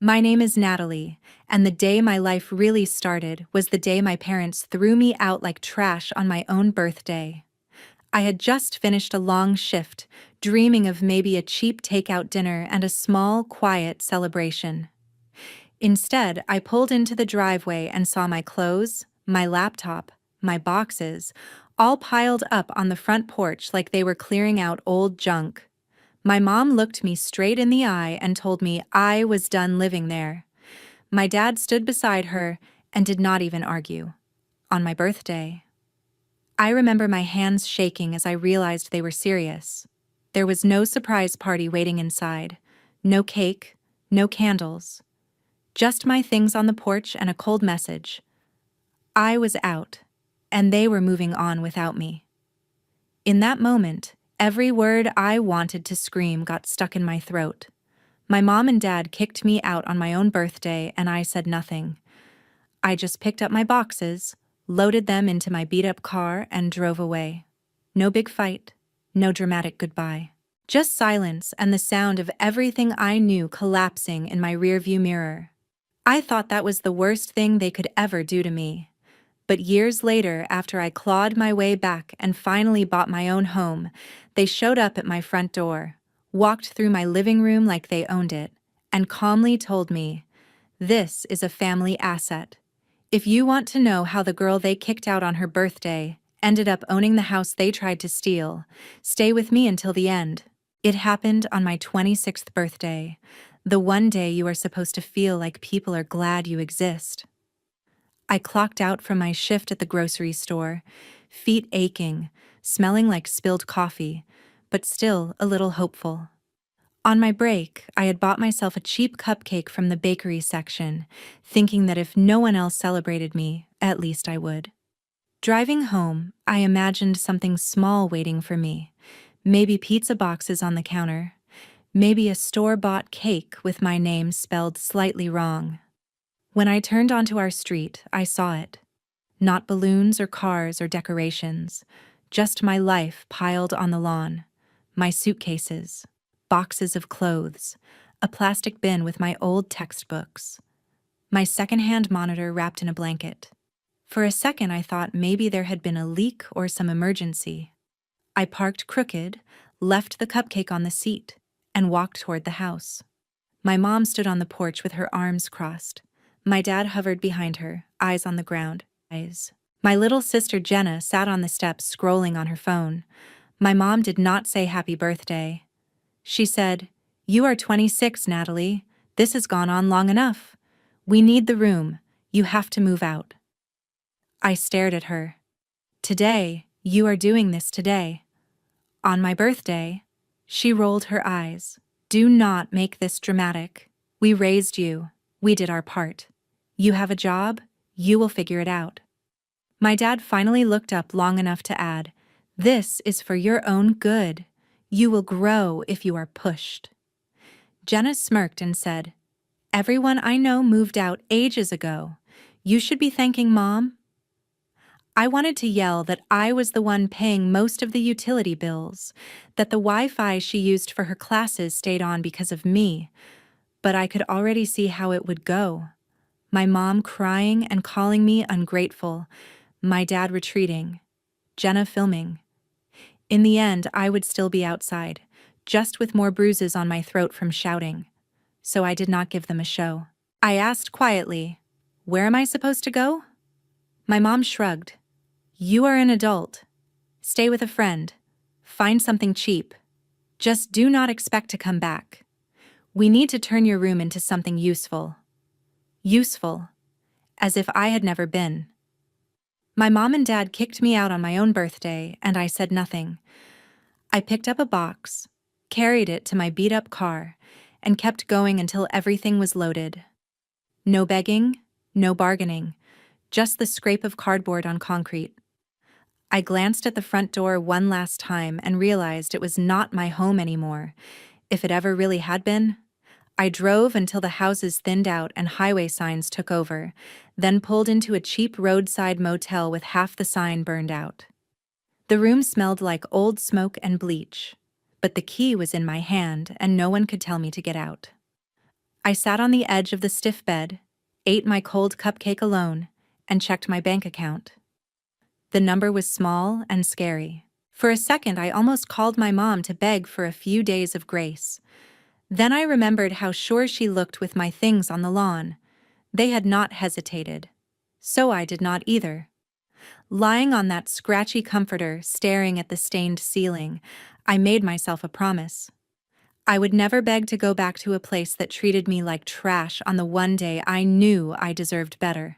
My name is Natalie, and the day my life really started was the day my parents threw me out like trash on my own birthday. I had just finished a long shift, dreaming of maybe a cheap takeout dinner and a small, quiet celebration. Instead, I pulled into the driveway and saw my clothes, my laptop, my boxes, all piled up on the front porch like they were clearing out old junk. My mom looked me straight in the eye and told me I was done living there. My dad stood beside her and did not even argue. On my birthday, I remember my hands shaking as I realized they were serious. There was no surprise party waiting inside, no cake, no candles, just my things on the porch and a cold message. I was out, and they were moving on without me. In that moment, every word I wanted to scream got stuck in my throat. My mom and dad kicked me out on my own birthday, and I said nothing. I just picked up my boxes, loaded them into my beat-up car, and drove away. No big fight, no dramatic goodbye. Just silence and the sound of everything I knew collapsing in my rearview mirror. I thought that was the worst thing they could ever do to me. But years later, after I clawed my way back and finally bought my own home, they showed up at my front door, walked through my living room like they owned it, and calmly told me, "This is a family asset. If you want to know how the girl they kicked out on her birthday ended up owning the house they tried to steal, stay with me until the end." It happened on my 26th birthday, the one day you are supposed to feel like people are glad you exist. I clocked out from my shift at the grocery store, feet aching, smelling like spilled coffee, but still a little hopeful. On my break, I had bought myself a cheap cupcake from the bakery section, thinking that if no one else celebrated me, at least I would. Driving home, I imagined something small waiting for me. Maybe pizza boxes on the counter, maybe a store-bought cake with my name spelled slightly wrong. When I turned onto our street, I saw it. Not balloons or cars or decorations, just my life piled on the lawn. My suitcases, boxes of clothes, a plastic bin with my old textbooks, my secondhand monitor wrapped in a blanket. For a second, I thought maybe there had been a leak or some emergency. I parked crooked, left the cupcake on the seat, and walked toward the house. My mom stood on the porch with her arms crossed. My dad hovered behind her, eyes on the ground. My little sister Jenna sat on the steps scrolling on her phone. My mom did not say happy birthday. She said, "You are 26, Natalie. This has gone on long enough. We need the room. You have to move out." I stared at her. "Today, you are doing this today." "On my birthday." She rolled her eyes. "Do not make this dramatic. We raised you. We did our part. You have a job. You will figure it out." My dad finally looked up long enough to add, "This is for your own good. You will grow if you are pushed." Jenna smirked and said, "Everyone I know moved out ages ago. You should be thanking Mom." I wanted to yell that I was the one paying most of the utility bills, that the Wi-Fi she used for her classes stayed on because of me, but I could already see how it would go. My mom crying and calling me ungrateful, my dad retreating, Jenna filming. In the end, I would still be outside, just with more bruises on my throat from shouting. So I did not give them a show. I asked quietly, "Where am I supposed to go?" My mom shrugged. "You are an adult. Stay with a friend. Find something cheap. Just do not expect to come back. We need to turn your room into something useful." Useful. As if I had never been. My mom and dad kicked me out on my own birthday, and I said nothing. I picked up a box, carried it to my beat-up car, and kept going until everything was loaded. No begging, no bargaining, just the scrape of cardboard on concrete. I glanced at the front door one last time and realized it was not my home anymore, if it ever really had been. I drove until the houses thinned out and highway signs took over, then pulled into a cheap roadside motel with half the sign burned out. The room smelled like old smoke and bleach, but the key was in my hand and no one could tell me to get out. I sat on the edge of the stiff bed, ate my cold cupcake alone, and checked my bank account. The number was small and scary. For a second, I almost called my mom to beg for a few days of grace. Then I remembered how sure she looked with my things on the lawn. They had not hesitated. So I did not either. Lying on that scratchy comforter, staring at the stained ceiling, I made myself a promise. I would never beg to go back to a place that treated me like trash on the one day I knew I deserved better.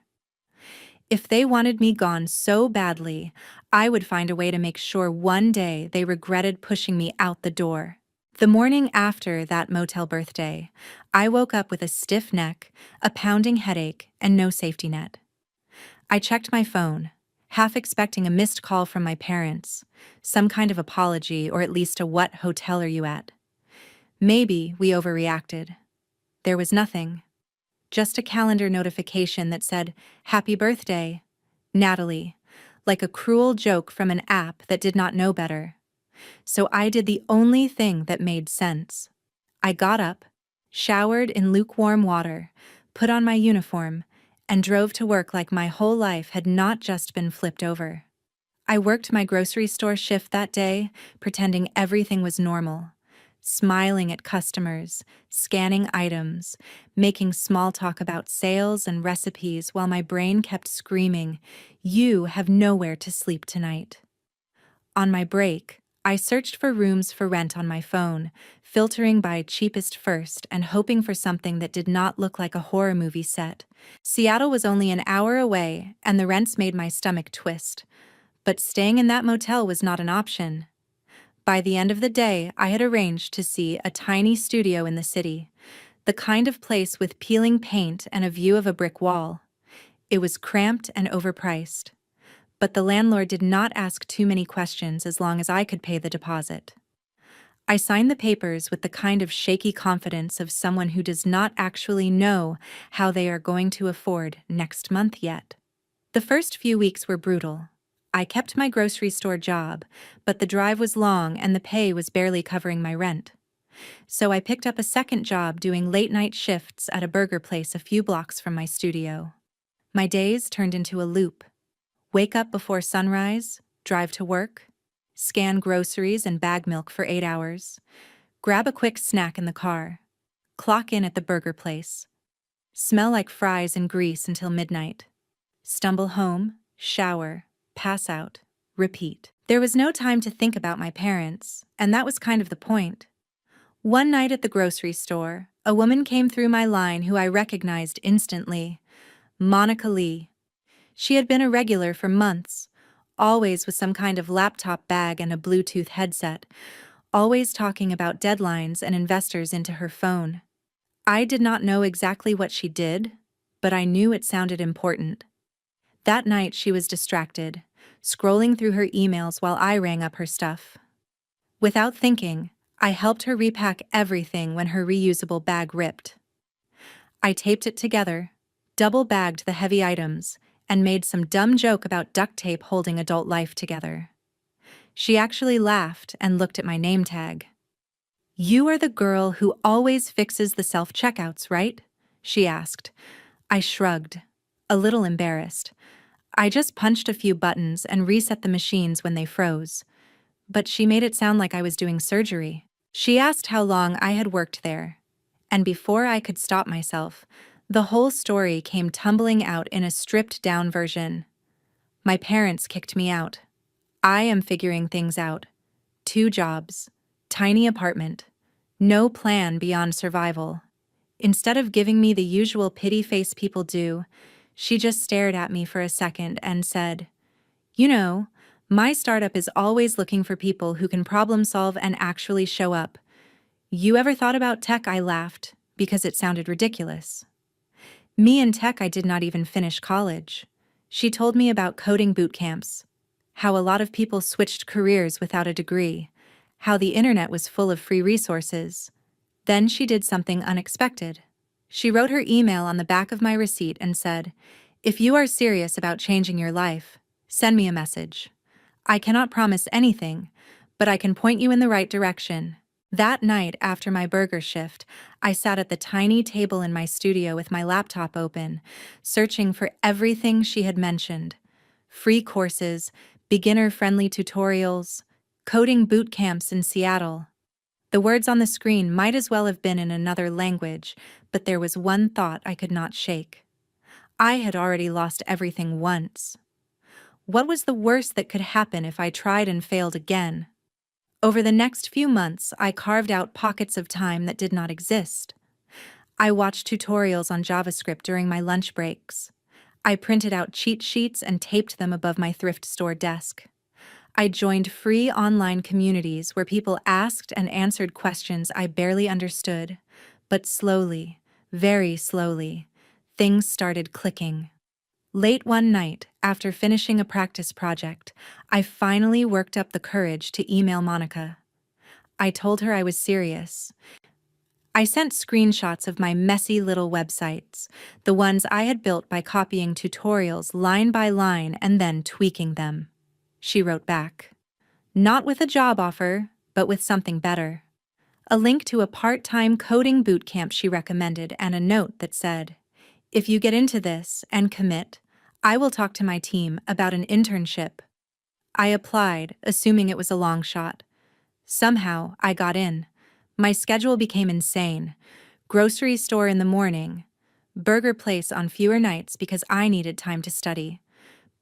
If they wanted me gone so badly, I would find a way to make sure one day they regretted pushing me out the door. The morning after that motel birthday, I woke up with a stiff neck, a pounding headache, and no safety net. I checked my phone, half expecting a missed call from my parents, some kind of apology or at least a "what hotel are you at?" Maybe we overreacted. There was nothing. Just a calendar notification that said, "Happy birthday, Natalie," like a cruel joke from an app that did not know better. So I did the only thing that made sense. I got up, showered in lukewarm water, put on my uniform, and drove to work like my whole life had not just been flipped over. I worked my grocery store shift that day, pretending everything was normal. Smiling at customers, scanning items, making small talk about sales and recipes while my brain kept screaming, "You have nowhere to sleep tonight." On my break, I searched for rooms for rent on my phone, filtering by cheapest first and hoping for something that did not look like a horror movie set. Seattle was only an hour away, and the rents made my stomach twist. But staying in that motel was not an option. By the end of the day, I had arranged to see a tiny studio in the city, the kind of place with peeling paint and a view of a brick wall. It was cramped and overpriced, but the landlord did not ask too many questions as long as I could pay the deposit. I signed the papers with the kind of shaky confidence of someone who does not actually know how they are going to afford next month yet. The first few weeks were brutal. I kept my grocery store job, but the drive was long and the pay was barely covering my rent. So I picked up a second job doing late-night shifts at a burger place a few blocks from my studio. My days turned into a loop. Wake up before sunrise, drive to work, scan groceries and bag milk for 8 hours, grab a quick snack in the car, clock in at the burger place, smell like fries and grease until midnight, stumble home, shower, pass out, repeat. There was no time to think about my parents, and that was kind of the point. One night at the grocery store, a woman came through my line who I recognized instantly. Monica Lee. She had been a regular for months, always with some kind of laptop bag and a Bluetooth headset, always talking about deadlines and investors into her phone. I did not know exactly what she did, but I knew it sounded important. That night she was distracted, scrolling through her emails while I rang up her stuff. Without thinking, I helped her repack everything when her reusable bag ripped. I taped it together, double-bagged the heavy items, and made some dumb joke about duct tape holding adult life together. She actually laughed and looked at my name tag. "You are the girl who always fixes the self-checkouts, right?" she asked. I shrugged, a little embarrassed. I just punched a few buttons and reset the machines when they froze. But she made it sound like I was doing surgery. She asked how long I had worked there. And before I could stop myself, the whole story came tumbling out in a stripped-down version. My parents kicked me out. I am figuring things out. 2 jobs, tiny apartment, no plan beyond survival. Instead of giving me the usual pity face people do, she just stared at me for a second and said, "You know, my startup is always looking for people who can problem solve and actually show up. You ever thought about tech?" I laughed, because it sounded ridiculous. Me and tech, I did not even finish college. She told me about coding boot camps, how a lot of people switched careers without a degree, how the internet was full of free resources. Then she did something unexpected. She wrote her email on the back of my receipt and said, "If you are serious about changing your life, send me a message. I cannot promise anything, but I can point you in the right direction. That night, after my burger shift, I sat at the tiny table in my studio with my laptop open, searching for everything she had mentioned: free courses, beginner-friendly tutorials, coding boot camps in Seattle. The words on the screen might as well have been in another language, but there was one thought I could not shake. I had already lost everything once. What was the worst that could happen if I tried and failed again? Over the next few months, I carved out pockets of time that did not exist. I watched tutorials on JavaScript during my lunch breaks. I printed out cheat sheets and taped them above my thrift store desk. I joined free online communities where people asked and answered questions I barely understood. But slowly, very slowly, things started clicking. Late one night, after finishing a practice project, I finally worked up the courage to email Monica. I told her I was serious. I sent screenshots of my messy little websites, the ones I had built by copying tutorials line by line and then tweaking them. She wrote back. Not with a job offer, but with something better. A link to a part-time coding bootcamp she recommended and a note that said, "If you get into this and commit, I will talk to my team about an internship." I applied, assuming it was a long shot. Somehow, I got in. My schedule became insane. Grocery store in the morning, burger place on fewer nights because I needed time to study,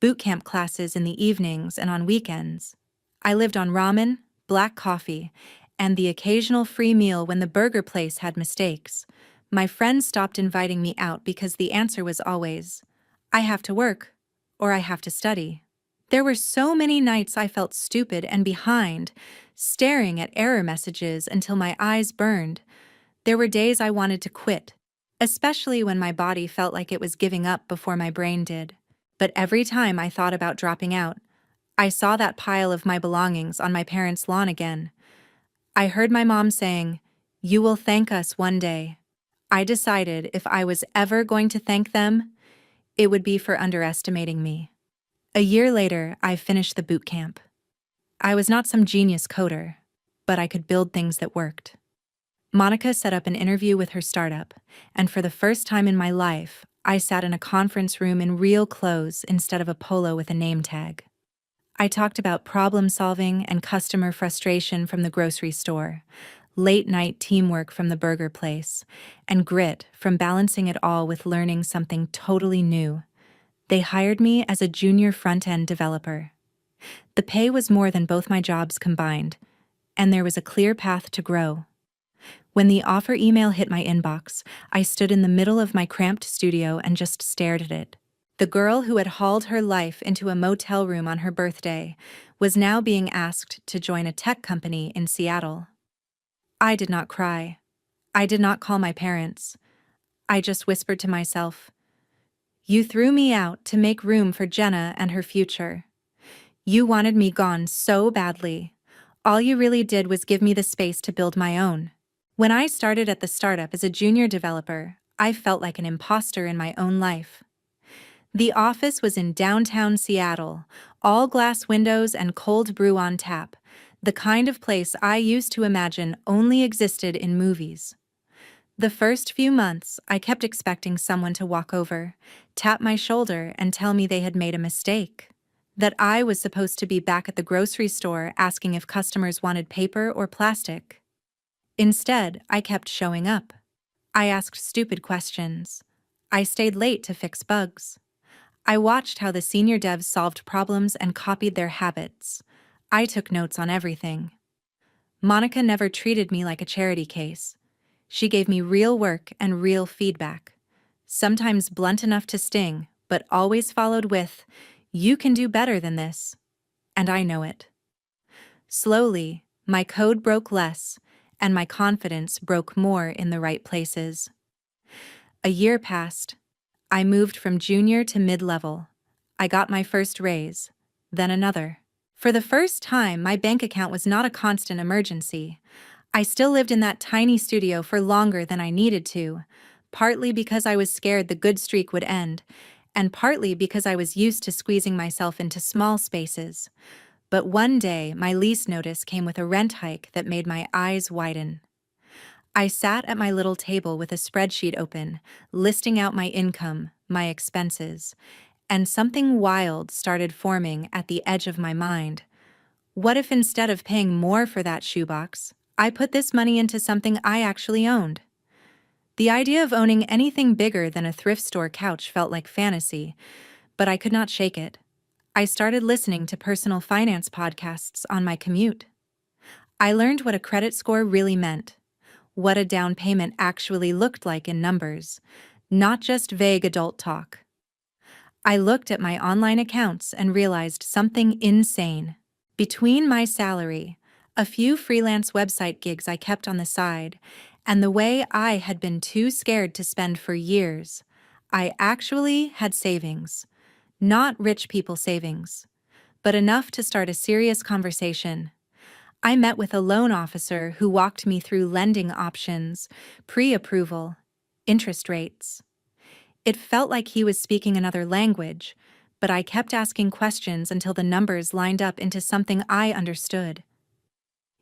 bootcamp classes in the evenings and on weekends. I lived on ramen, black coffee, and the occasional free meal when the burger place had mistakes. My friends stopped inviting me out because the answer was always, "I have to work," or "I have to study." There were so many nights I felt stupid and behind, staring at error messages until my eyes burned. There were days I wanted to quit, especially when my body felt like it was giving up before my brain did. But every time I thought about dropping out, I saw that pile of my belongings on my parents' lawn again. I heard my mom saying, "You will thank us one day." I decided if I was ever going to thank them, it would be for underestimating me. A year later, I finished the boot camp. I was not some genius coder, but I could build things that worked. Monica set up an interview with her startup, and for the first time in my life, I sat in a conference room in real clothes instead of a polo with a name tag. I talked about problem solving and customer frustration from the grocery store, late-night teamwork from the burger place, and grit from balancing it all with learning something totally new. They hired me as a junior front-end developer. The pay was more than both my jobs combined, and there was a clear path to grow. When the offer email hit my inbox, I stood in the middle of my cramped studio and just stared at it. The girl who had hauled her life into a motel room on her birthday was now being asked to join a tech company in Seattle. I did not cry. I did not call my parents. I just whispered to myself, "You threw me out to make room for Jenna and her future. You wanted me gone so badly. All you really did was give me the space to build my own." When I started at the startup as a junior developer, I felt like an imposter in my own life. The office was in downtown Seattle, all glass windows and cold brew on tap, the kind of place I used to imagine only existed in movies. The first few months, I kept expecting someone to walk over, tap my shoulder, and tell me they had made a mistake. That I was supposed to be back at the grocery store asking if customers wanted paper or plastic. Instead, I kept showing up. I asked stupid questions. I stayed late to fix bugs. I watched how the senior devs solved problems and copied their habits. I took notes on everything. Monica never treated me like a charity case. She gave me real work and real feedback. Sometimes blunt enough to sting, but always followed with, "You can do better than this." And I know it. Slowly, my code broke less, and my confidence broke more in the right places. A year passed. I moved from junior to mid-level. I got my first raise, then another. For the first time, my bank account was not a constant emergency. I still lived in that tiny studio for longer than I needed to, partly because I was scared the good streak would end, and partly because I was used to squeezing myself into small spaces. But one day, my lease notice came with a rent hike that made my eyes widen. I sat at my little table with a spreadsheet open, listing out my income, my expenses, and something wild started forming at the edge of my mind. What if instead of paying more for that shoebox, I put this money into something I actually owned? The idea of owning anything bigger than a thrift store couch felt like fantasy, but I could not shake it. I started listening to personal finance podcasts on my commute. I learned what a credit score really meant, what a down payment actually looked like in numbers, not just vague adult talk. I looked at my online accounts and realized something insane. Between my salary, a few freelance website gigs I kept on the side, and the way I had been too scared to spend for years, I actually had savings. Not rich people savings, but enough to start a serious conversation. I met with a loan officer who walked me through lending options, pre-approval, interest rates. It felt like he was speaking another language, but I kept asking questions until the numbers lined up into something I understood.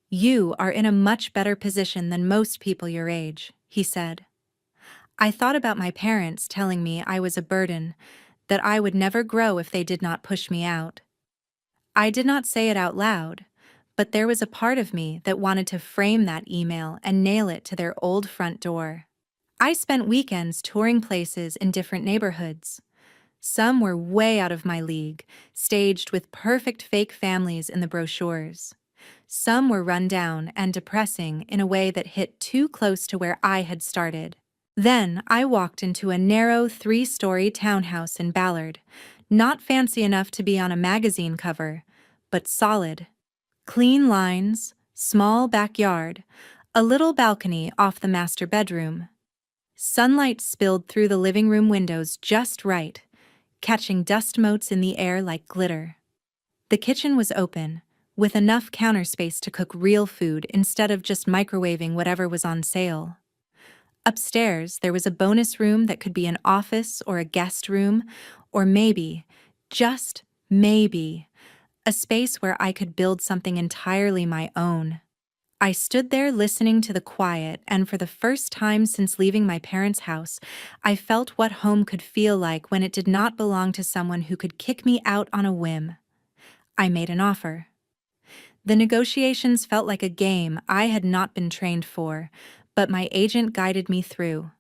"You are in a much better position than most people your age," he said. I thought about my parents telling me I was a burden, that I would never grow if they did not push me out. I did not say it out loud, but there was a part of me that wanted to frame that email and nail it to their old front door. I spent weekends touring places in different neighborhoods. Some were way out of my league, staged with perfect fake families in the brochures. Some were run down and depressing in a way that hit too close to where I had started. Then I walked into a narrow 3-story townhouse in Ballard, not fancy enough to be on a magazine cover, but solid. Clean lines, small backyard, a little balcony off the master bedroom. Sunlight spilled through the living room windows just right, catching dust motes in the air like glitter. The kitchen was open, with enough counter space to cook real food instead of just microwaving whatever was on sale. Upstairs, there was a bonus room that could be an office or a guest room, or maybe, just maybe, a space where I could build something entirely my own. I stood there listening to the quiet, and for the first time since leaving my parents' house, I felt what home could feel like when it did not belong to someone who could kick me out on a whim. I made an offer. The negotiations felt like a game I had not been trained for, but my agent guided me through.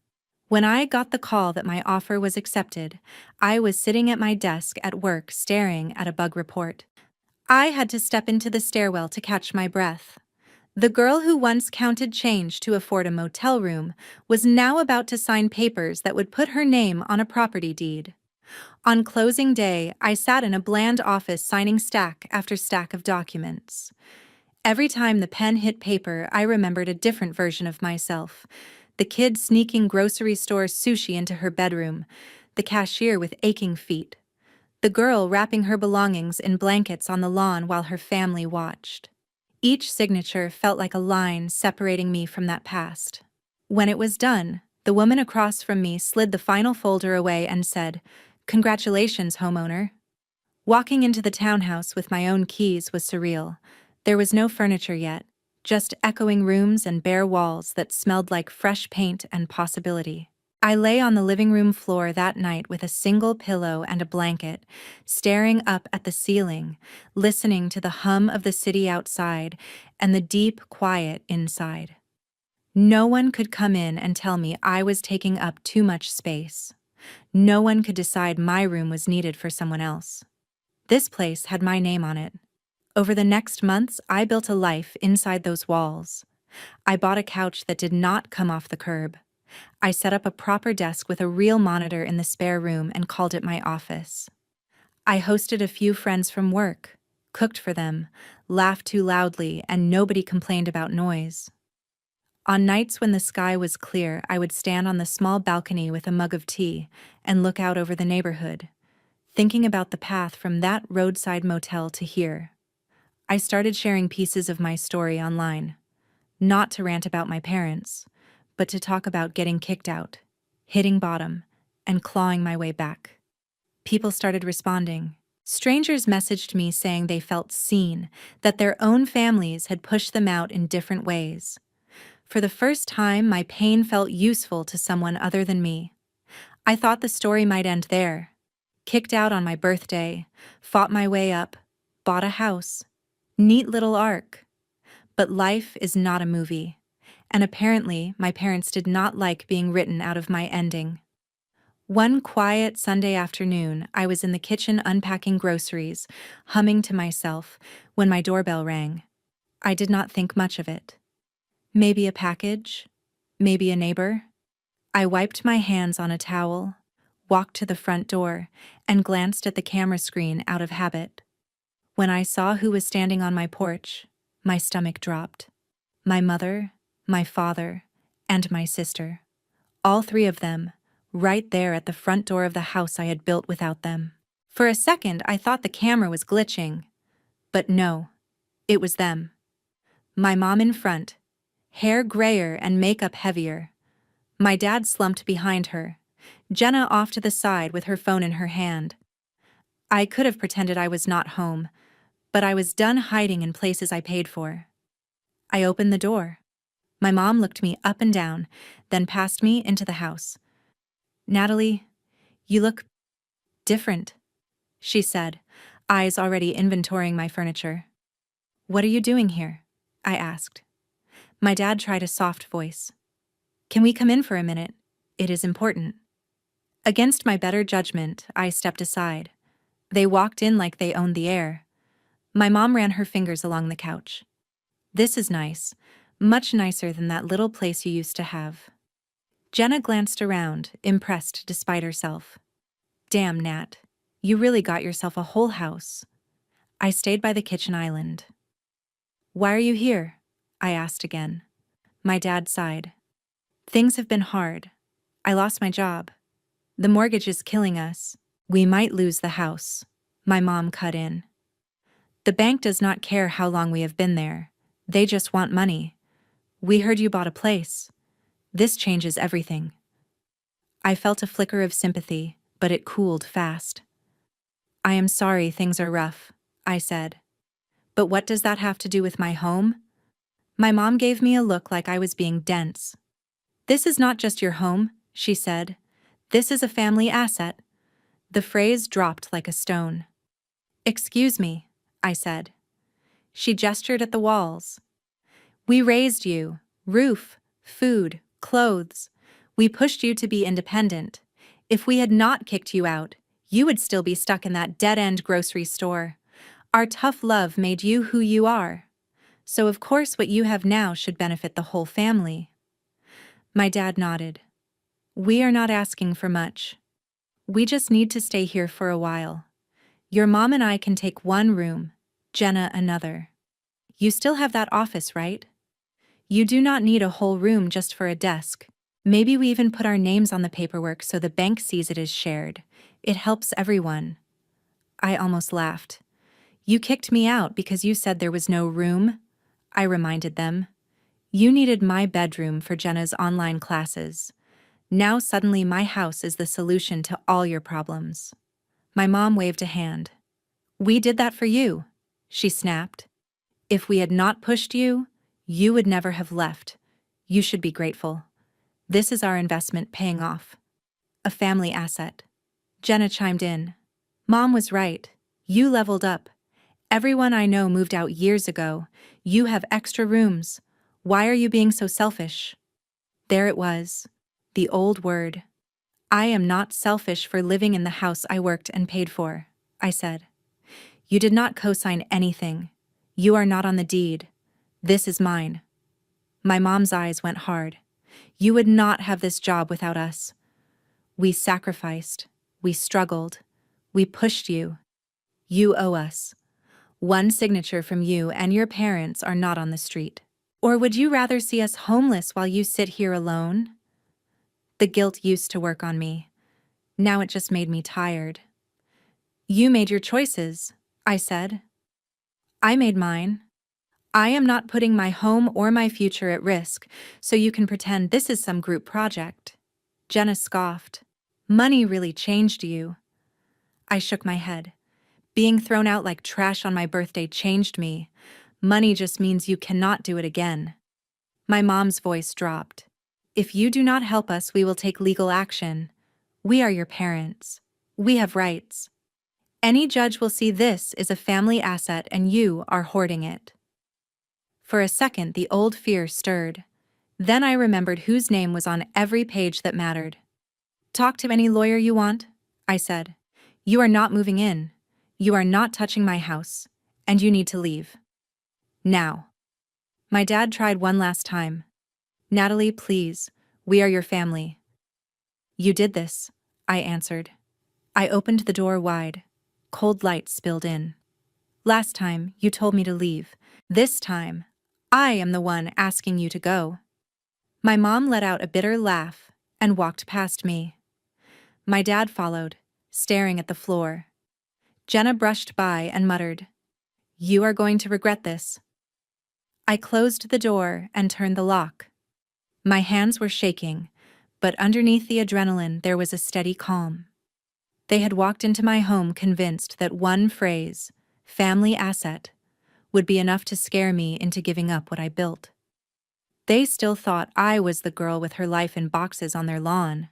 When I got the call that my offer was accepted, I was sitting at my desk at work staring at a bug report. I had to step into the stairwell to catch my breath. The girl who once counted change to afford a motel room was now about to sign papers that would put her name on a property deed. On closing day, I sat in a bland office signing stack after stack of documents. Every time the pen hit paper, I remembered a different version of myself. The kid sneaking grocery store sushi into her bedroom, the cashier with aching feet, the girl wrapping her belongings in blankets on the lawn while her family watched. Each signature felt like a line separating me from that past. When it was done, the woman across from me slid the final folder away and said, "Congratulations, homeowner." Walking into the townhouse with my own keys was surreal. There was no furniture yet, just echoing rooms and bare walls that smelled like fresh paint and possibility. I lay on the living room floor that night with a single pillow and a blanket, staring up at the ceiling, listening to the hum of the city outside and the deep quiet inside. No one could come in and tell me I was taking up too much space. No one could decide my room was needed for someone else. This place had my name on it. Over the next months, I built a life inside those walls. I bought a couch that did not come off the curb. I set up a proper desk with a real monitor in the spare room and called it my office. I hosted a few friends from work, cooked for them, laughed too loudly, and nobody complained about noise. On nights when the sky was clear, I would stand on the small balcony with a mug of tea and look out over the neighborhood, thinking about the path from that roadside motel to here. I started sharing pieces of my story online, not to rant about my parents, but to talk about getting kicked out, hitting bottom, and clawing my way back. People started responding, Strangers messaged me saying they felt seen, that their own families had pushed them out in different ways. For the first time, my pain felt useful to someone other than me. I thought the story might end there. Kicked out on my birthday, fought my way up, bought a house. Neat little arc. But life is not a movie. And apparently, my parents did not like being written out of my ending. One quiet Sunday afternoon, I was in the kitchen unpacking groceries, humming to myself, when my doorbell rang. I did not think much of it. Maybe a package? Maybe a neighbor? I wiped my hands on a towel, walked to the front door, and glanced at the camera screen out of habit. When I saw who was standing on my porch, my stomach dropped. My mother, my father, and my sister. All three of them, right there at the front door of the house I had built without them. For a second, I thought the camera was glitching. But no, it was them. My mom in front, hair grayer and makeup heavier. My dad slumped behind her, Jenna off to the side with her phone in her hand. I could have pretended I was not home, but I was done hiding in places I paid for. I opened the door. My mom looked me up and down, then passed me into the house. "Natalie, you look different," she said, eyes already inventorying my furniture. "What are you doing here?" I asked. My dad tried a soft voice. "Can we come in for a minute? It is important." Against my better judgment, I stepped aside. They walked in like they owned the air. My mom ran her fingers along the couch. "This is nice, much nicer than that little place you used to have." Jenna glanced around, impressed despite herself. "Damn, Nat, you really got yourself a whole house." I stayed by the kitchen island. "Why are you here?" I asked again. My dad sighed. "Things have been hard. I lost my job. The mortgage is killing us. We might lose the house." My mom cut in. "The bank does not care how long we have been there. They just want money. We heard you bought a place. This changes everything." I felt a flicker of sympathy, but it cooled fast. "I am sorry things are rough," I said. "But what does that have to do with my home?" My mom gave me a look like I was being dense. "This is not just your home," she said. "This is a family asset." The phrase dropped like a stone. "Excuse me," I said. She gestured at the walls. "We raised you. Roof, food, clothes. We pushed you to be independent. If we had not kicked you out, you would still be stuck in that dead-end grocery store. Our tough love made you who you are. So of course what you have now should benefit the whole family." My dad nodded. "We are not asking for much. We just need to stay here for a while. Your mom and I can take one room, Jenna another. You still have that office, right? You do not need a whole room just for a desk. Maybe we even put our names on the paperwork so the bank sees it is shared. It helps everyone." I almost laughed. "You kicked me out because you said there was no room?" I reminded them. "You needed my bedroom for Jenna's online classes. Now suddenly my house is the solution to all your problems." My mom waved a hand. "We did that for you," she snapped. "If we had not pushed you, you would never have left. You should be grateful. This is our investment paying off. A family asset." Jenna chimed in. "Mom was right. You leveled up. Everyone I know moved out years ago. You have extra rooms. Why are you being so selfish?" There it was. The old word. "I am not selfish for living in the house I worked and paid for," I said. "You did not co-sign anything. You are not on the deed. This is mine." My mom's eyes went hard. "You would not have this job without us. We sacrificed. We struggled. We pushed you. You owe us. One signature from you and your parents are not on the street. Or would you rather see us homeless while you sit here alone?" The guilt used to work on me. Now it just made me tired. "You made your choices," I said. "I made mine. I am not putting my home or my future at risk, so you can pretend this is some group project." Jenna scoffed. "Money really changed you." I shook my head. Being thrown out like trash on my birthday changed me. Money just means you cannot do it again. My mom's voice dropped. If you do not help us, we will take legal action. We are your parents. We have rights. Any judge will see this is a family asset and you are hoarding it. For a second, the old fear stirred. Then I remembered whose name was on every page that mattered. Talk to any lawyer you want, I said. You are not moving in. You are not touching my house. And you need to leave. Now. My dad tried one last time. Natalie, please. We are your family. You did this, I answered. I opened the door wide. Cold light spilled in. Last time, you told me to leave. This time, I am the one asking you to go. My mom let out a bitter laugh and walked past me. My dad followed, staring at the floor. Jenna brushed by and muttered, "You are going to regret this." I closed the door and turned the lock. My hands were shaking, but underneath the adrenaline there was a steady calm. They had walked into my home convinced that one phrase, family asset, would be enough to scare me into giving up what I built. They still thought I was the girl with her life in boxes on their lawn.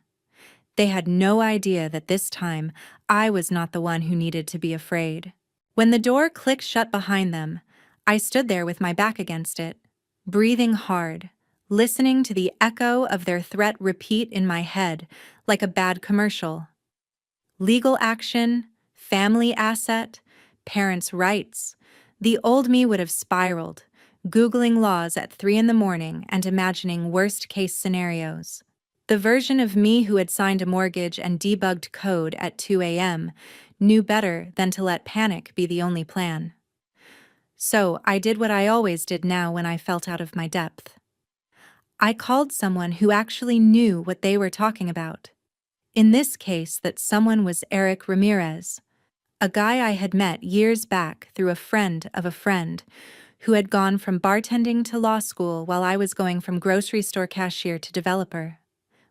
They had no idea that this time I was not the one who needed to be afraid. When the door clicked shut behind them, I stood there with my back against it, breathing hard, listening to the echo of their threat repeat in my head like a bad commercial. Legal action, family asset, parents' rights. The old me would have spiraled, Googling laws at 3 a.m. and imagining worst-case scenarios. The version of me who had signed a mortgage and debugged code at 2 a.m. knew better than to let panic be the only plan. So I did what I always did now when I felt out of my depth. I called someone who actually knew what they were talking about. In this case, that someone was Eric Ramirez, a guy I had met years back through a friend of a friend who had gone from bartending to law school while I was going from grocery store cashier to developer.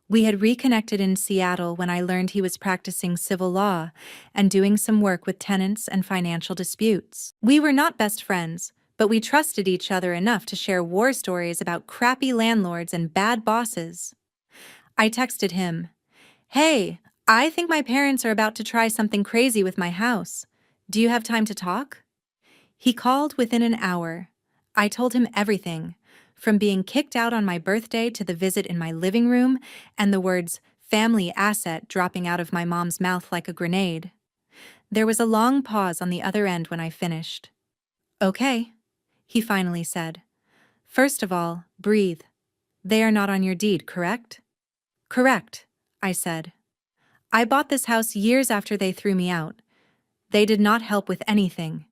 We had reconnected in Seattle when I learned he was practicing civil law and doing some work with tenants and financial disputes. We were not best friends, but we trusted each other enough to share war stories about crappy landlords and bad bosses. I texted him, "Hey, I think my parents are about to try something crazy with my house. Do you have time to talk?" He called within an hour. I told him everything, from being kicked out on my birthday to the visit in my living room and the words family asset dropping out of my mom's mouth like a grenade. There was a long pause on the other end when I finished. "Okay," he finally said. "First of all, breathe. They are not on your deed, correct?" "Correct," I said. "I bought this house years after they threw me out. They did not help with anything.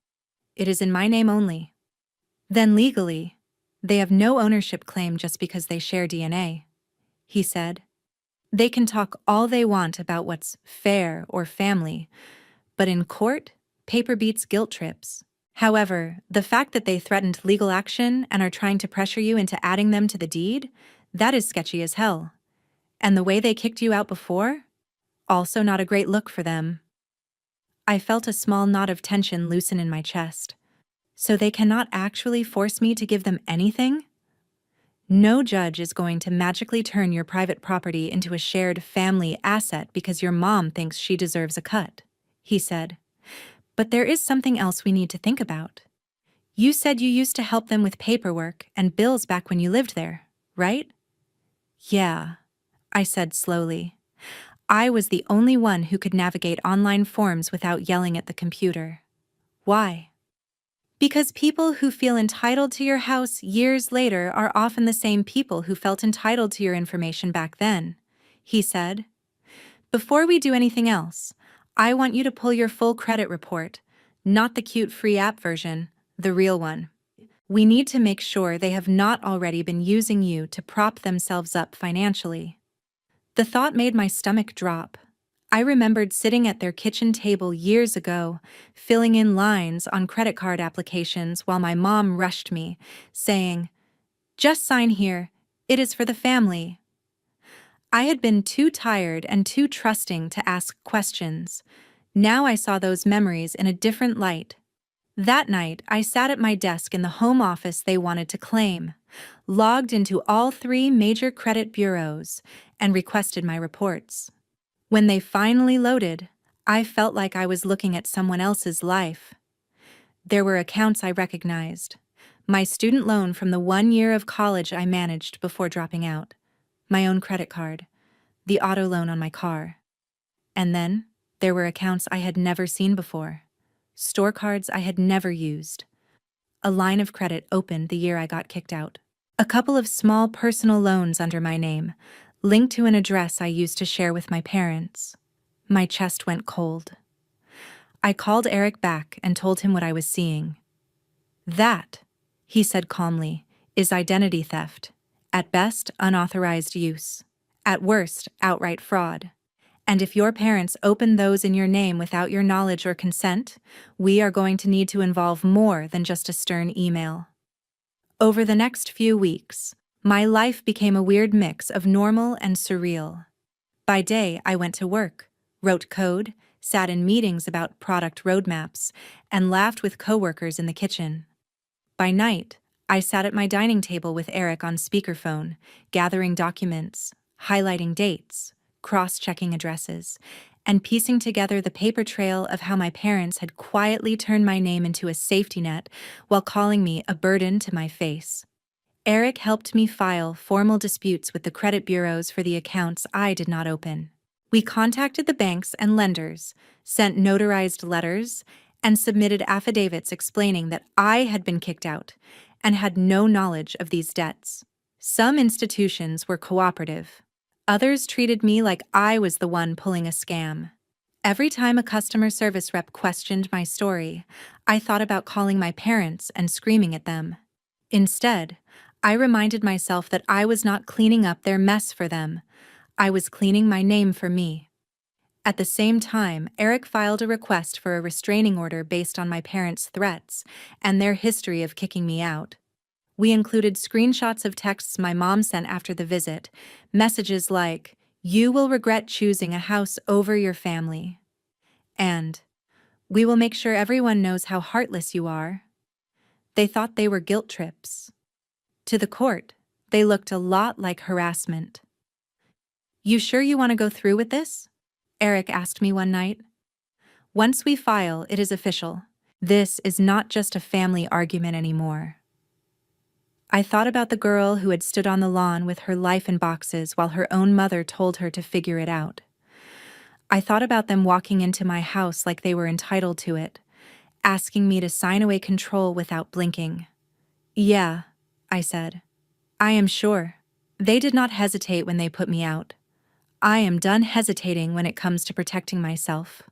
It is in my name only." "Then legally, they have no ownership claim just because they share DNA," he said. "They can talk all they want about what's fair or family, but in court, paper beats guilt trips. However, the fact that they threatened legal action and are trying to pressure you into adding them to the deed, that is sketchy as hell. And the way they kicked you out before? Also not a great look for them." I felt a small knot of tension loosen in my chest. So they cannot actually force me to give them anything? No judge is going to magically turn your private property into a shared family asset because your mom thinks she deserves a cut, he said. But there is something else we need to think about. You said you used to help them with paperwork and bills back when you lived there, right? Yeah, I said slowly. I was the only one who could navigate online forms without yelling at the computer. Why? Because people who feel entitled to your house years later are often the same people who felt entitled to your information back then, he said. Before we do anything else, I want you to pull your full credit report, not the cute free app version, the real one. We need to make sure they have not already been using you to prop themselves up financially. The thought made my stomach drop. I remembered sitting at their kitchen table years ago, filling in lines on credit card applications while my mom rushed me, saying, "Just sign here. It is for the family." I had been too tired and too trusting to ask questions. Now I saw those memories in a different light. That night, I sat at my desk in the home office they wanted to claim, logged into all three major credit bureaus, and requested my reports. When they finally loaded, I felt like I was looking at someone else's life. There were accounts I recognized. My student loan from the 1 year of college I managed before dropping out, my own credit card, the auto loan on my car. And then, there were accounts I had never seen before, store cards I had never used. A line of credit opened the year I got kicked out. A couple of small personal loans under my name, linked to an address I used to share with my parents. My chest went cold. I called Eric back and told him what I was seeing. That, he said calmly, is identity theft. At best, unauthorized use. At worst, outright fraud. And if your parents open those in your name without your knowledge or consent, we are going to need to involve more than just a stern email. Over the next few weeks, my life became a weird mix of normal and surreal. By day, I went to work, wrote code, sat in meetings about product roadmaps, and laughed with coworkers in the kitchen. By night, I sat at my dining table with Eric on speakerphone, gathering documents, highlighting dates, cross-checking addresses, and piecing together the paper trail of how my parents had quietly turned my name into a safety net while calling me a burden to my face. Eric helped me file formal disputes with the credit bureaus for the accounts I did not open. We contacted the banks and lenders, sent notarized letters, and submitted affidavits explaining that I had been kicked out and had no knowledge of these debts. Some institutions were cooperative. Others treated me like I was the one pulling a scam. Every time a customer service rep questioned my story, I thought about calling my parents and screaming at them. Instead, I reminded myself that I was not cleaning up their mess for them. I was cleaning my name for me. At the same time, Eric filed a request for a restraining order based on my parents' threats and their history of kicking me out. We included screenshots of texts my mom sent after the visit, messages like, "You will regret choosing a house over your family," and "We will make sure everyone knows how heartless you are." They thought they were guilt trips. To the court, they looked a lot like harassment. "You sure you want to go through with this?" Eric asked me one night. "Once we file, it is official. This is not just a family argument anymore." I thought about the girl who had stood on the lawn with her life in boxes while her own mother told her to figure it out. I thought about them walking into my house like they were entitled to it, asking me to sign away control without blinking. "Yeah," I said. "I am sure." They did not hesitate when they put me out. I am done hesitating when it comes to protecting myself.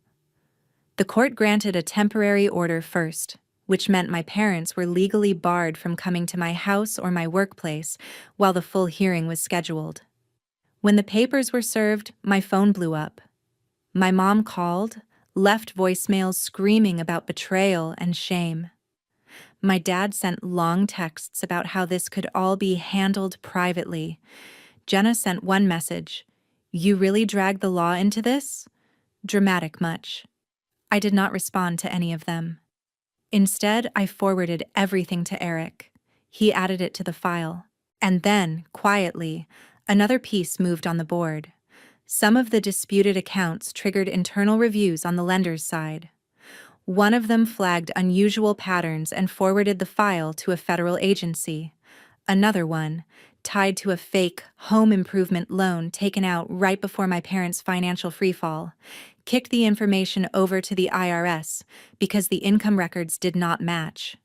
The court granted a temporary order first, which meant my parents were legally barred from coming to my house or my workplace while the full hearing was scheduled. When the papers were served, my phone blew up. My mom called, left voicemails screaming about betrayal and shame. My dad sent long texts about how this could all be handled privately. Jenna sent one message, "You really dragged the law into this?" Dramatic much. I did not respond to any of them. Instead, I forwarded everything to Eric. He added it to the file. And then, quietly, another piece moved on the board. Some of the disputed accounts triggered internal reviews on the lender's side. One of them flagged unusual patterns and forwarded the file to a federal agency. Another one, tied to a fake home improvement loan taken out right before my parents' financial freefall, kicked the information over to the IRS because the income records did not match.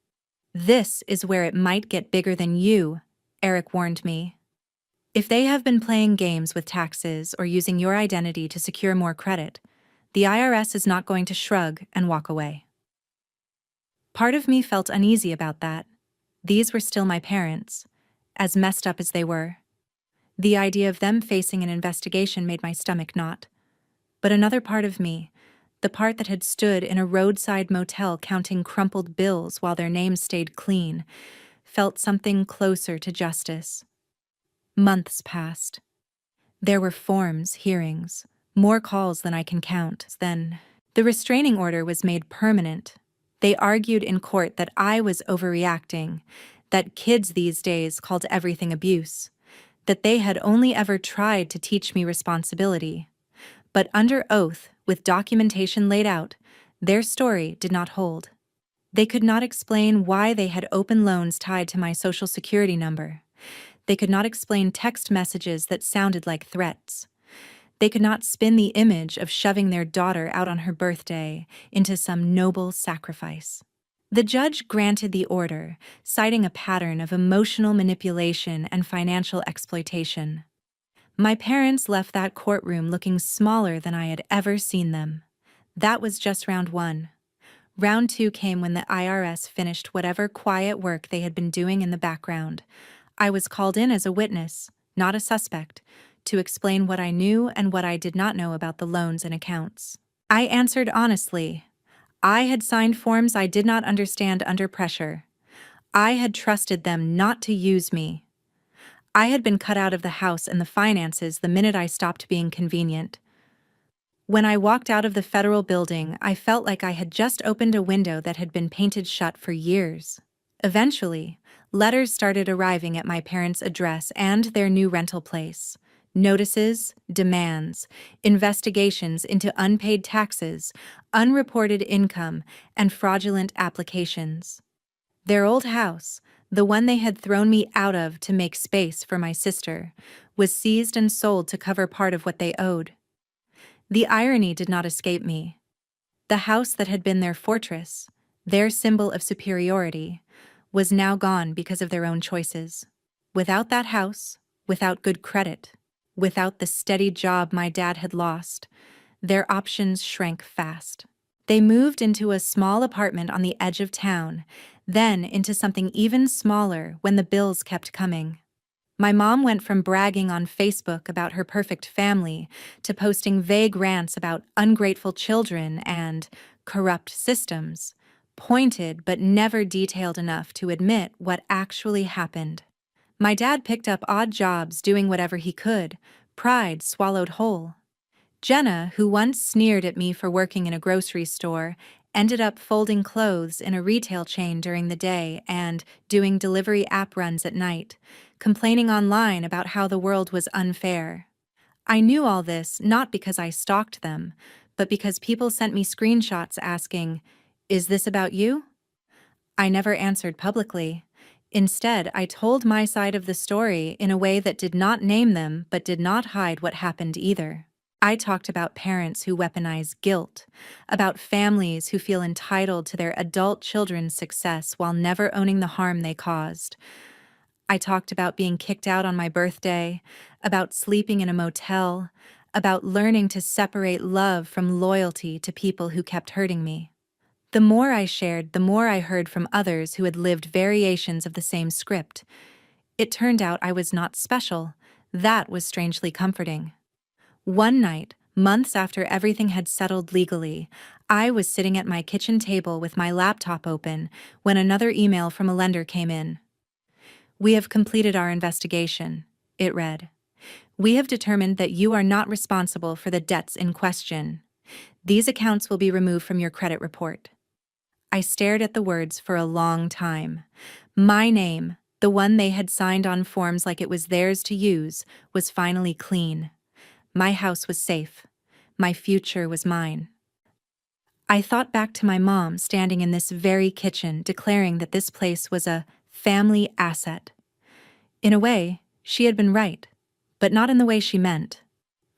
"This is where it might get bigger than you," Eric warned me. "If they have been playing games with taxes or using your identity to secure more credit, the IRS is not going to shrug and walk away." Part of me felt uneasy about that. These were still my parents, as messed up as they were. The idea of them facing an investigation made my stomach knot. But another part of me, the part that had stood in a roadside motel counting crumpled bills while their names stayed clean, felt something closer to justice. Months passed. There were forms, hearings, more calls than I can count. Then, The restraining order was made permanent. They argued in court that I was overreacting, that kids these days called everything abuse, that they had only ever tried to teach me responsibility. But under oath, with documentation laid out, their story did not hold. They could not explain why they had open loans tied to my social security number. They could not explain text messages that sounded like threats. They could not spin the image of shoving their daughter out on her birthday into some noble sacrifice. The judge granted the order, citing a pattern of emotional manipulation and financial exploitation. My parents left that courtroom looking smaller than I had ever seen them. That was just round one. Round two came when the IRS finished whatever quiet work they had been doing in the background. I was called in as a witness, not a suspect, to explain what I knew and what I did not know about the loans and accounts. I answered honestly. I had signed forms I did not understand under pressure. I had trusted them not to use me. I had been cut out of the house and the finances the minute I stopped being convenient. When I walked out of the federal building, I felt like I had just opened a window that had been painted shut for years. Eventually, letters started arriving at my parents' address and their new rental place. Notices, demands, investigations into unpaid taxes, unreported income, and fraudulent applications. Their old house, the one they had thrown me out of to make space for my sister, was seized and sold to cover part of what they owed. The irony did not escape me. The house that had been their fortress, their symbol of superiority, was now gone because of their own choices. Without that house, without good credit, without the steady job my dad had lost, their options shrank fast. They moved into a small apartment on the edge of town, then into something even smaller when the bills kept coming. My mom went from bragging on Facebook about her perfect family to posting vague rants about ungrateful children and corrupt systems, pointed but never detailed enough to admit what actually happened. My dad picked up odd jobs doing whatever he could, pride swallowed whole. Jenna, who once sneered at me for working in a grocery store, ended up folding clothes in a retail chain during the day and doing delivery app runs at night, complaining online about how the world was unfair. I knew all this not because I stalked them, but because people sent me screenshots asking, "Is this about you?" I never answered publicly. Instead, I told my side of the story in a way that did not name them but did not hide what happened either. I talked about parents who weaponize guilt, about families who feel entitled to their adult children's success while never owning the harm they caused. I talked about being kicked out on my birthday, about sleeping in a motel, about learning to separate love from loyalty to people who kept hurting me. The more I shared, the more I heard from others who had lived variations of the same script. It turned out I was not special. That was strangely comforting. One night, months after everything had settled legally, I was sitting at my kitchen table with my laptop open when another email from a lender came in. "We have completed our investigation," it read. "We have determined that you are not responsible for the debts in question. These accounts will be removed from your credit report." I stared at the words for a long time. My name, the one they had signed on forms like it was theirs to use, was finally clean. My house was safe. My future was mine. I thought back to my mom standing in this very kitchen declaring that this place was a family asset. In a way, she had been right, but not in the way she meant.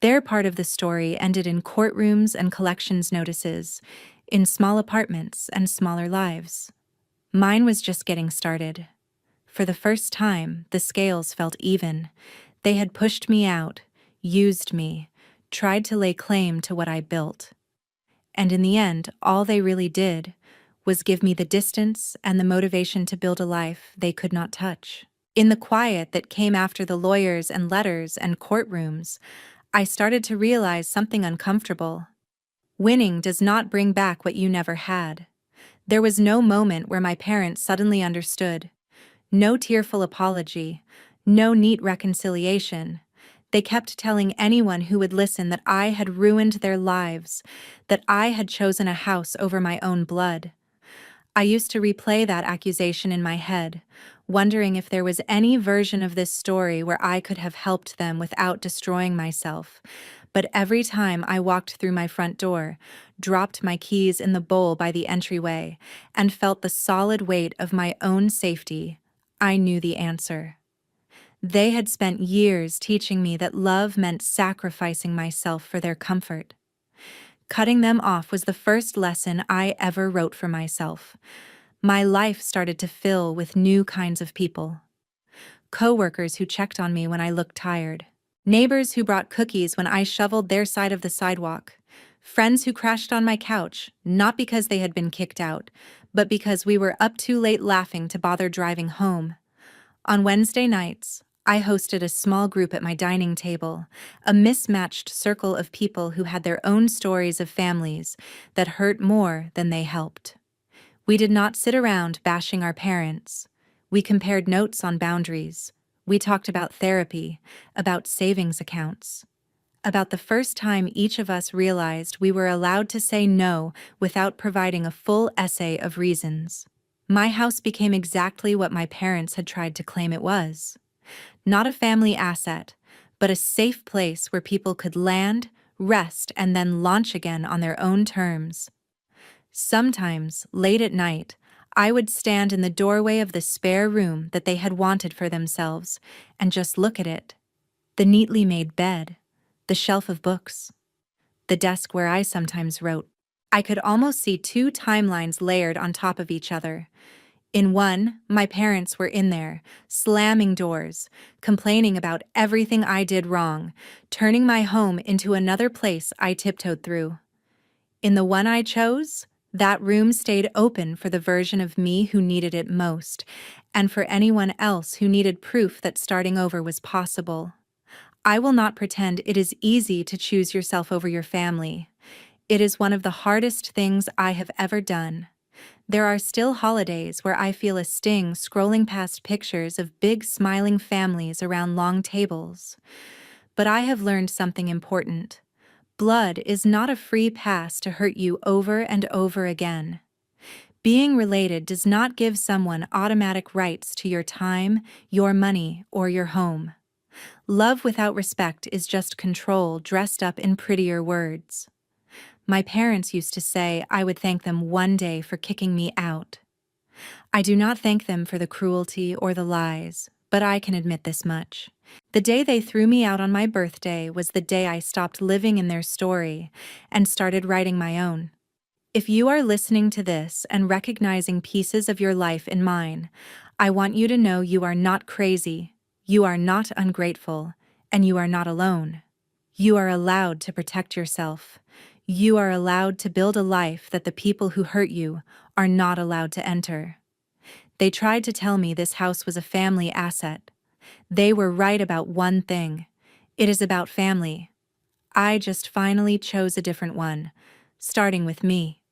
Their part of the story ended in courtrooms and collections notices, in small apartments and smaller lives. Mine was just getting started. For the first time, the scales felt even. They had pushed me out, used me, tried to lay claim to what I built. And in the end, all they really did was give me the distance and the motivation to build a life they could not touch. In the quiet that came after the lawyers and letters and courtrooms, I started to realize something uncomfortable. Winning does not bring back what you never had. There was no moment where my parents suddenly understood. No tearful apology, no neat reconciliation. They kept telling anyone who would listen that I had ruined their lives, that I had chosen a house over my own blood. I used to replay that accusation in my head, wondering if there was any version of this story where I could have helped them without destroying myself. But every time I walked through my front door, dropped my keys in the bowl by the entryway, and felt the solid weight of my own safety, I knew the answer. They had spent years teaching me that love meant sacrificing myself for their comfort. Cutting them off was the first lesson I ever wrote for myself. My life started to fill with new kinds of people. Coworkers who checked on me when I looked tired. Neighbors who brought cookies when I shoveled their side of the sidewalk. Friends who crashed on my couch, not because they had been kicked out, but because we were up too late laughing to bother driving home. On Wednesday nights, I hosted a small group at my dining table, a mismatched circle of people who had their own stories of families that hurt more than they helped. We did not sit around bashing our parents. We compared notes on boundaries. We talked about therapy, about savings accounts, about the first time each of us realized we were allowed to say no without providing a full essay of reasons. My house became exactly what my parents had tried to claim it was. Not a family asset, but a safe place where people could land, rest, and then launch again on their own terms. Sometimes, late at night, I would stand in the doorway of the spare room that they had wanted for themselves and just look at it. The neatly made bed, the shelf of books, the desk where I sometimes wrote. I could almost see two timelines layered on top of each other. In one, my parents were in there, slamming doors, complaining about everything I did wrong, turning my home into another place I tiptoed through. In the one I chose, that room stayed open for the version of me who needed it most, and for anyone else who needed proof that starting over was possible. I will not pretend it is easy to choose yourself over your family. It is one of the hardest things I have ever done. There are still holidays where I feel a sting scrolling past pictures of big smiling families around long tables. But I have learned something important. Blood is not a free pass to hurt you over and over again. Being related does not give someone automatic rights to your time, your money, or your home. Love without respect is just control dressed up in prettier words. My parents used to say I would thank them one day for kicking me out. I do not thank them for the cruelty or the lies, but I can admit this much. The day they threw me out on my birthday was the day I stopped living in their story and started writing my own. If you are listening to this and recognizing pieces of your life in mine, I want you to know you are not crazy, you are not ungrateful, and you are not alone. You are allowed to protect yourself. You are allowed to build a life that the people who hurt you are not allowed to enter. They tried to tell me this house was a family asset. They were right about one thing. It is about family. I just finally chose a different one, starting with me.